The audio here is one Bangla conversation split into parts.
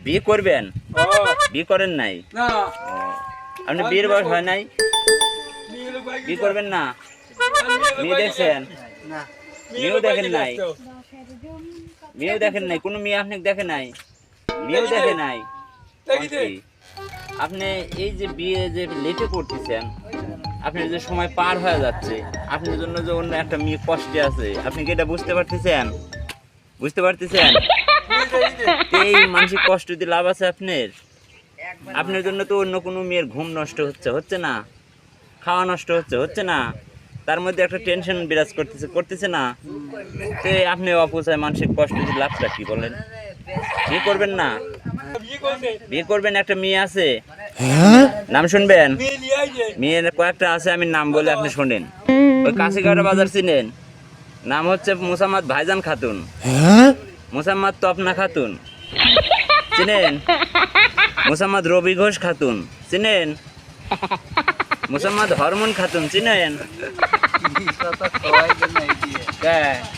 বিয়ে করবেন? বিয়ে করেন নাই? আপনি বিয়ের বয়স হয় নাই, বিয়ে করবেন না? মেয়ে দেখছেন? মেয়েও দেখেন নাই? মেয়েও দেখেন নাই? কোনো মেয়ে আপনি দেখে নাই? মেয়েও দেখে নাই? আপনি এই যে বিয়ে যে লেটে করতেছেন, আপনার যে সময় পার হয়ে যাচ্ছে, আপনার জন্য যে অন্য একটা মেয়ে কষ্টে আছে, আপনি কি এটা বুঝতে পারতেছেন? বুঝতে পারতেছেন? এই মানসিক কষ্ট দিয়ে লাভ আছে আপনার? আপনার জন্য তো অন্য কোনো মেয়ের ঘুম নষ্ট হচ্ছে না, খাওয়া নষ্ট হচ্ছে না, তার মধ্যে একটা টেনশন বিরাজ করতেছে না। তো আপনি অপচয় মানসিক কষ্ট দিয়ে লাভটা কি বলেন? বিয়ে করবেন না? বিয়ে করবেন, একটা মেয়ে আছে, নাম শুনবেন? মেয়ের কয়েকটা আছে, আমি নাম বলে আপনি শোনেন। ওই কাশিগাঁওড়া বাজার চিনেন? নাম হচ্ছে মোসাম্মদ ভাইজান খাতুন, মোসাম্মদ তপনা খাতুন চিনেন? মোসাম্মদ রবি ঘোষ খাতুন চিনেন? মোসাম্মদ হরমোন খাতুন চিনেন?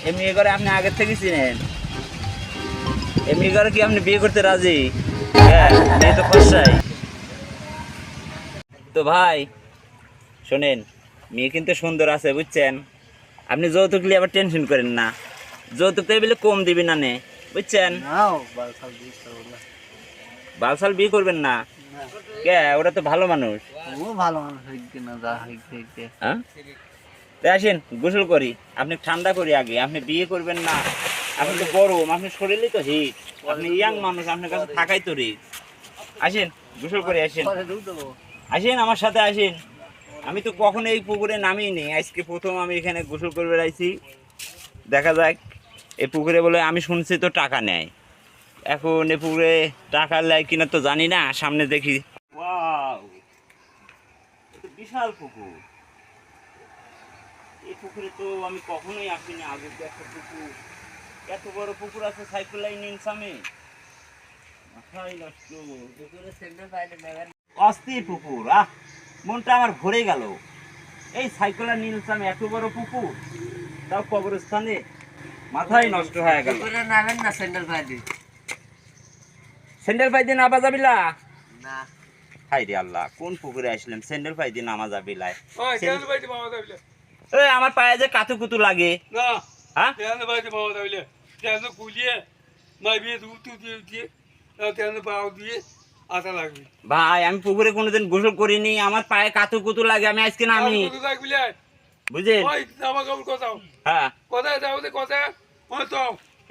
এই মেয়ে করে আপনি আগের থেকে চিনেন? এই মেয়ে করে কি আপনি বিয়ে করতে রাজি? মেয়ে তো খসাই। তো ভাই শোনেন, মেয়ে কিন্তু সুন্দর আছে বুঝছেন। আপনি যৌতুক নিয়ে আবার টেনশন করেন না, যৌতুক টেবিলে কম দিবি না নে, বুঝছেন? বালসাল বিয়ে করবেন না? কে? ওরা তো ভালো মানুষ। হ্যাঁ, আসেন গোসল করি, আপনি ঠান্ডা করি আগে। আপনি বিয়ে করবেন না? আপনি তো গরম, আপনি শরীরই তো হিট, আপনি ইয়াং মানুষ, আপনার কাছে থাকাই তো রিস্ক। আসেন গোসল করি, আসেন আসেন আমার সাথে আসেন। আমি তো কখনো এই পুকুরে নামিই নি, আজকে প্রথম আমি এখানে গোসল করে বেড়াইছি। দেখা যাক, এই পুকুরে বলে আমি শুনছি তো টাকা নেয়। এখন এই পুকুরে টাকা নেয় কিনা তো জানি না, সামনে দেখি। ওয়াও, এটা বিশাল পুকুর। এই পুকুরে তো আমি কখনোই আসিনি আগে। একটা পুকুর, এত বড় পুকুর আছে সাইকেল ইনসামে, মাথায় নষ্ট। অস্থির পুকুর, মনটা আমার ভরে গেল। এই সাইকেল নিলসামে এত বড় পুকুর, তাও কবরস্থানে, মাথায় নষ্ট হয়ে গেল। নামেন না স্যান্ডেল পাইদি, স্যান্ডেল পাইদি নামা যাবিলা না। হাই রে আল্লাহ, কোন পুকুরে আসলাম, স্যান্ডেল পাইদি নামা যাবিলা? ওই আমার পায়ে যে কাতু কুতু লাগে না। হ্যাঁ, স্যান্ডেল পাইদি মামা যাবিলা, স্যান্ডেল খুলিয়ে মাইবে দুটো দিয়ে স্যান্ডেল পাও দিয়ে আটা লাগবে। ভাই আমি পুকুরে কোনোদিন গোসল করিনি, আমার পায়ে কাতু কুতু লাগে, আমি আজকে নামি। বুঝলেন? হ্যাঁ,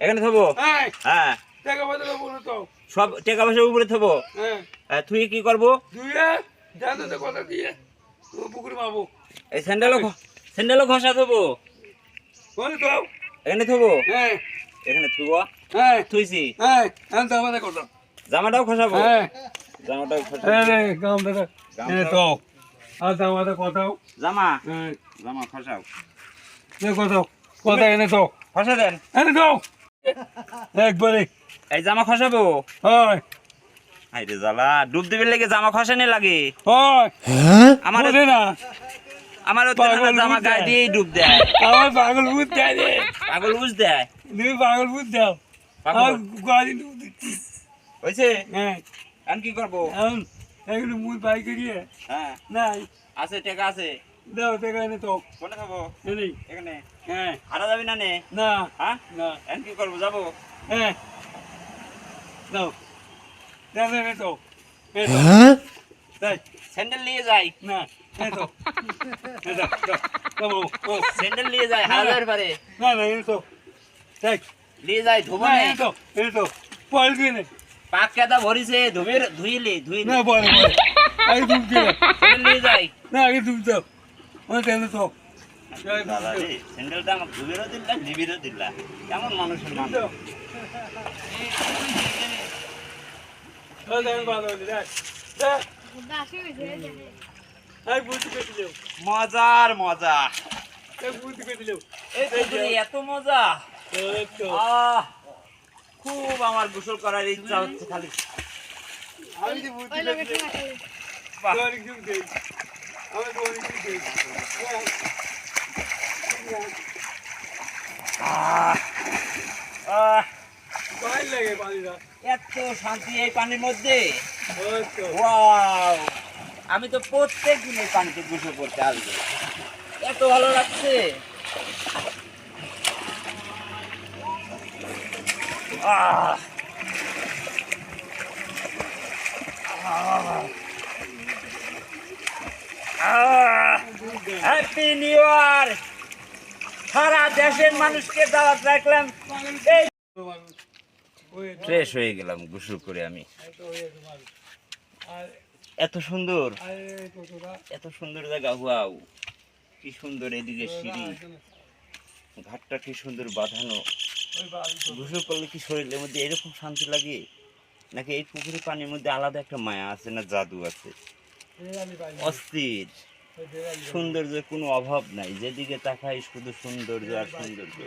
এখানে থবো। হ্যাঁ, সব টাকা পয়সা উপরে থবো। তুই কি করবো? এই স্যান্ডেলও ঘষা থবো, এখানে থবো। এখানে থুবো, থুইছি। জামাটাও খসাবো, জামাটাও খসাবো। জামা জামা খসাও, কথা এনে তো খসা দেন, এনে দাও একবারে। এই জামা খসাবো? হয়। আইরে জ্বালা, ডুব দিবে লেগে জামা খসানে লাগে। হয় আমার না, আমার জামা গায়ে দিয়েই ডুব দেয়। আমার পাগল বুঝ দেয় রে, পাগল বুঝ দেয়। তুমি পাগল বুঝ দাও, পাগল গায়ে ডুব দিচ্ছিস হইছে। হ্যাঁ, আমি কি করবো এখন? এগুলো মুই বাই করিয়ে। হ্যাঁ, নাই আছে, টাকা আছে, দাও টাকা এনে তো। কোনে খাবো? এই এখানে। হ্যাঁ, হারা যাবি না নে? না। হ্যাঁ, না। এখন কি করবো, যাবো? হ্যাঁ, দাও দাও এনে তো। হ্যাঁ, তাই স্যান্ডেল নিয়ে যাই না, এনে তো। স্যান্ডেল নিয়ে যাই, হারা যাবে পারে। না না, এনে তো তাই নিয়ে যাই, ধোবো না। এনে তো, এনে তো পল দিয়ে নে। পাক কেদা ভরিছে, ধুইলি না বলে বলে আগে দুধ দিলে স্যান্ডেল নিয়ে যাই না, আগে দুধ দাও। ওই তেলে তো স্যান্ডেলটা আমার ধুবেরও দিল্লা, নিবিরও দিল্লা, কেমন মানুষের মানুষ। মজার মজা, এত মজা, খুব আমার গোসল করার ইচ্ছা হচ্ছে খালি। এত শান্তি এই পানির মধ্যে। ওয়াও, আমি তো প্রত্যেক দিন এই পানিতে গোসল করতে আসবো, এত ভালো লাগছে। আহ হ্যাপি নিউ ইয়ার। সারা দেশের মানুষকে দাওয়াত রাখলাম। ফ্রেশ হয়ে গেলাম গোসল করে আমি। এত সুন্দর, এত সুন্দর জায়গা। ওয়াও, কি সুন্দর এদিকে সিঁড়ি, ঘাটটা কি সুন্দর বাঁধানো। গোসল করলে কি শরীরের মধ্যে এরকম শান্তি লাগে, নাকি এই পুকুরের পানির মধ্যে আলাদা একটা মায়া আছে, না জাদু আছে। অস্থির সৌন্দর্যের কোনো অভাব নাই, যেদিকে তাকাই শুধু সৌন্দর্য আর সৌন্দর্য।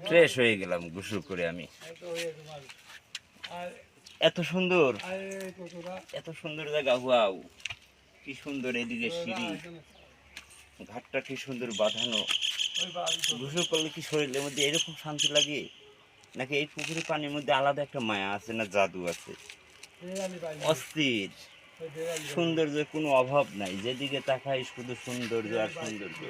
ফ্রেশ হয়ে গেলাম গোসল করে আমি। এত সুন্দর, এত সুন্দর জায়গা। ওয়াও, কি সুন্দর এদিকে সিঁড়ি, ঘাটটা কি সুন্দর বাঁধানো। গোসল করলে কি শরীরের মধ্যে এরকম শান্তি লাগে, নাকি এই পুকুরের পানির মধ্যে আলাদা একটা মায়া আছে, না জাদু আছে। অস্থির সৌন্দর্যের কোনো অভাব নাই, যেদিকে তাকাই শুধু সৌন্দর্য আর সৌন্দর্য।